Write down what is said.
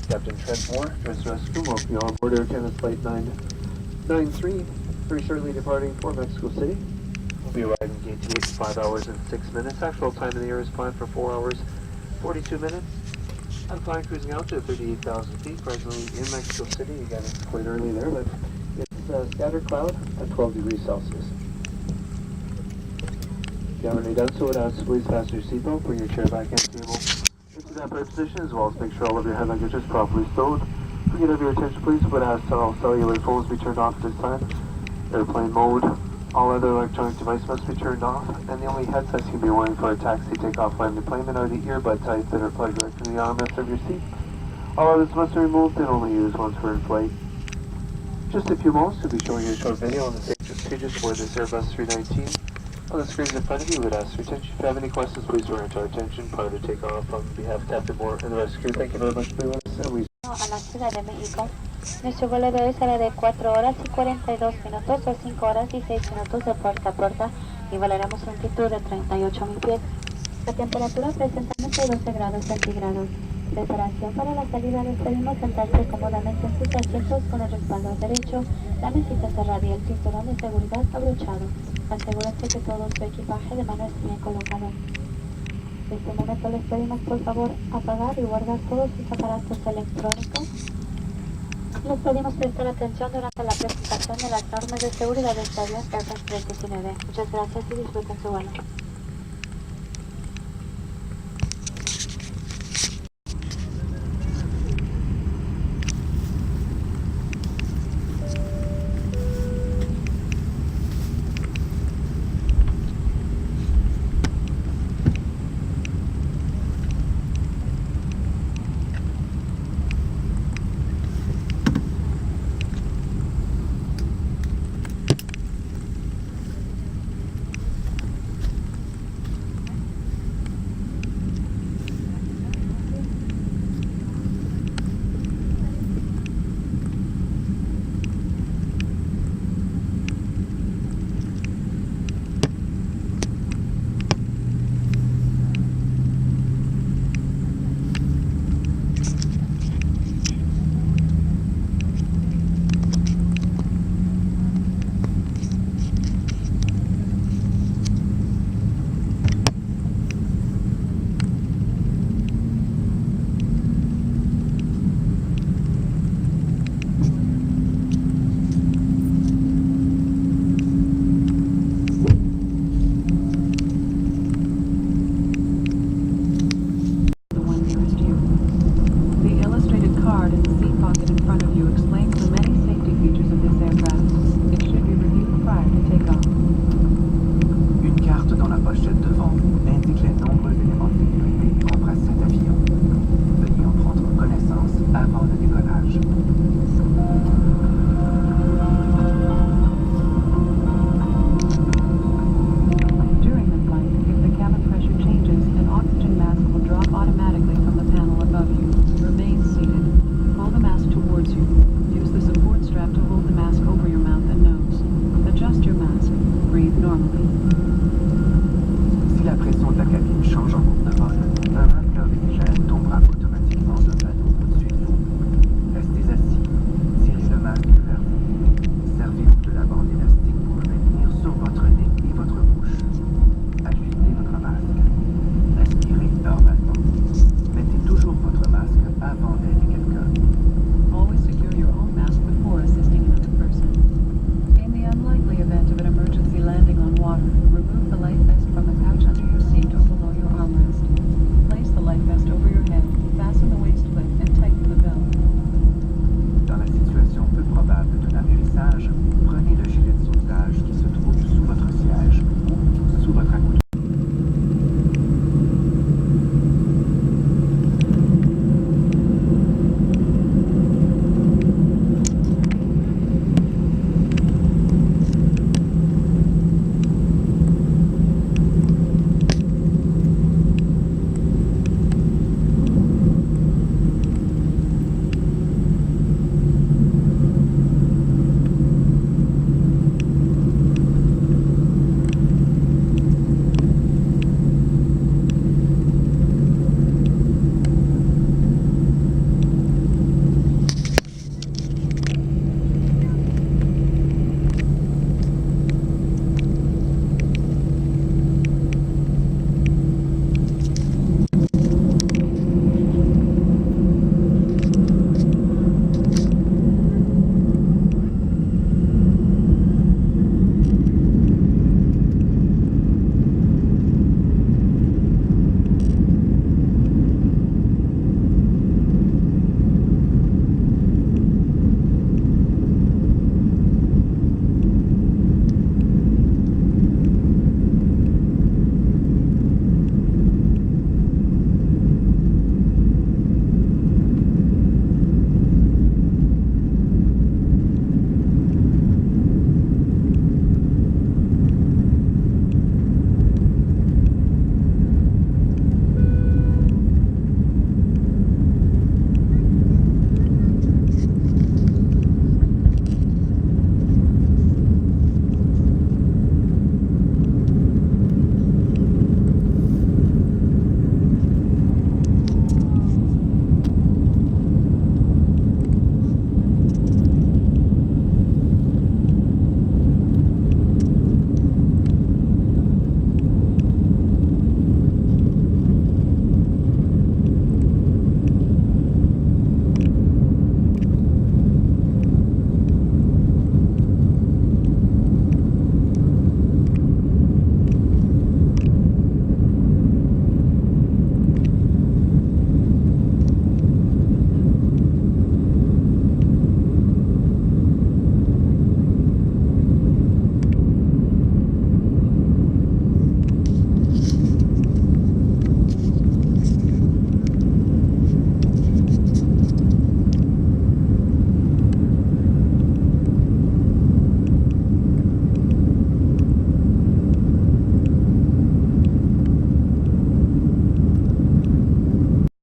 Captain Trent Moore, Dress Rescue, welcome you on board Air Canada Flight 993, very shortly departing for Mexico City. We'll be arriving gate 8 in 5 hours and 6 minutes. Actual time in the air is planned for 4 hours, 42 minutes. I'm flying cruising out to 38,000 feet, presently in Mexico City. Again, it's quite early there, but it's scattered cloud at 12 degrees Celsius. If you haven't already done so, I'd ask you please fasten your seatbelt, bring your chair back into table into that right position, as well as make sure all of your hand luggage is properly stowed. If we could have your attention please, would ask that all cellular phones be turned off at this time. Airplane mode, all other electronic devices must be turned off, and the only headsets you'll be wearing for a taxi takeoff flight deployment are the earbud type that are plugged right to the armrest of your seat. All others must be removed and only used once we're in flight. Just a few moments, we'll be showing you a short video on the safety procedures for this Airbus 319. On the screens in front of you, we would ask for attention. If you have any questions, please bring it to our attention prior to takeoff. On behalf of Captain Moore and the rest of the crew, thank you very much for being with us, and we A la Ciudad de México. Nuestro vuelo de hoy será de 4 horas y 42 minutos o 5 horas y 6 minutos de puerta a puerta y volaremos a altitud de 38.000 pies. La temperatura presentamente 12 grados centígrados. Preparación para la salida. Les pedimos sentarse cómodamente en sus asientos con el respaldo derecho, la mesita cerrada y el cinturón de seguridad abrochado. Asegúrense que todo su equipaje de mano esté bien colocado. En este momento les pedimos por favor apagar y guardar todos sus aparatos electrónicos. Les pedimos prestar atención durante la presentación de las normas de seguridad de este avión Airbus 319. Muchas gracias y disfruten su vuelo.